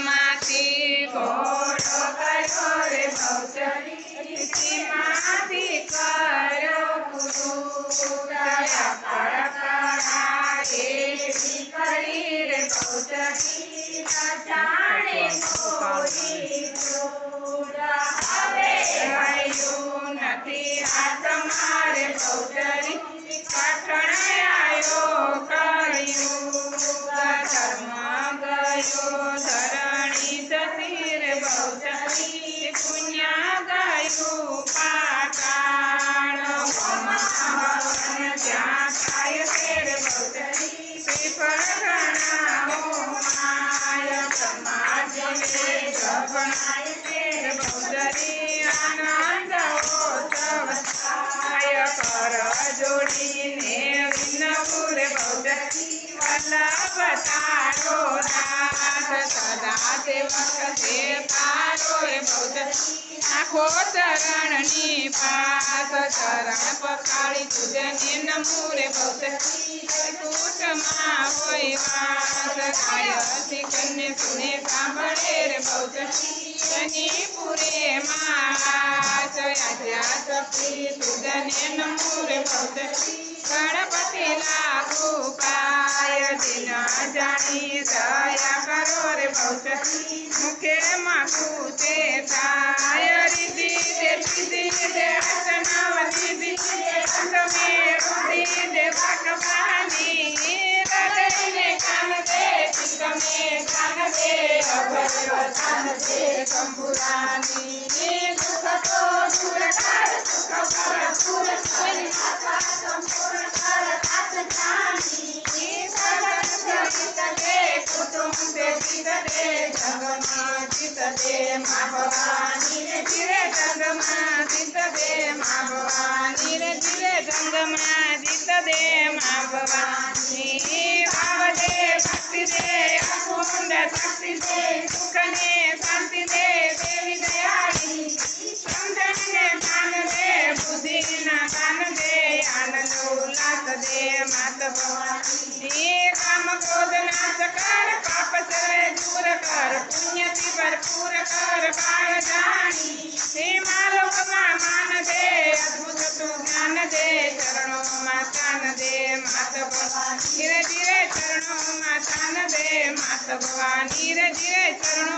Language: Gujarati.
માંથી ઘોડો કર્યો રે બહુચરીમાંથી કર્યો કરી રે બહુચરી જાણે કોઈ હવે આવ્યું નથી આ તમારે બહુચરી પાટણ આવ્યો કર્યું ધર્મ ગયો ધરણી જતી રે બહુચરી પુણ્ય ગયું પાટણ ત્યાં થાય છે રે બહુચરી શ્રીફળ ઘણા માય સમાજ જગણાય છે રે બહુચરી આનંદ ઉત્સવ થાય કર જોડીને વિનવું રે બહુચરી વલ્લભ તારો નાથ સદા સેવક છે તારો રે બહુચરી આખો ચરણની પાસ ચરણ પખાડી તુજે નમું રે બહુચરી કૂટમાં હોય વાસ ગાય કન્ને સુને સાંભળે રે બહુચરી શનિપુરે માં શક્તિ તુજે નમું રે બહુચરી ગણપતિ લાગુ પાય દિન જાણી દયા કરો રે બહુચરી મુખે માગું તે થાય રીતિ દે પીધી દે વચનાવ દીધી તમે રૂધી દે ભગવાની હૃદયને કાન દે તમે કાન દે અભય કાન દે શંભુરાની દુઃખ તો દૂર કર સુખ કર સુર કોઈ સંપૂર્ણ કર આત જાની કુટુંબ દે જીત દે જગમાં જીત દે મા ભવાની રે ધીરે જંગમાં જીત દે મા ભવાની રે ધીરે જંગમાં જીત દે મા ભવાની ભાવ દે ભક્તિ દે અખંડ શક્તિ દે સુખ ને શાંતિ દે દેવી દયાળી સમજણને જ્ઞાન દે બુદ્ધિ ના દાન દે આનંદ ઉલ્લાસ દે માત ભવાની કામ ક્રોધ નાશ કર પાપ સર્વે દૂર કર પુણ્યથી ભરપૂર કર કાળ જાણી હે માલોકમાં માન દે અદ્ભુત તું જ્ઞાન દે ચરણોમાં સ્થાન દે માત ભવાની ધીરે ધીરે ચરણોમાં સ્થાન દે માત ભવાની ધીરે ધીરે ચરણો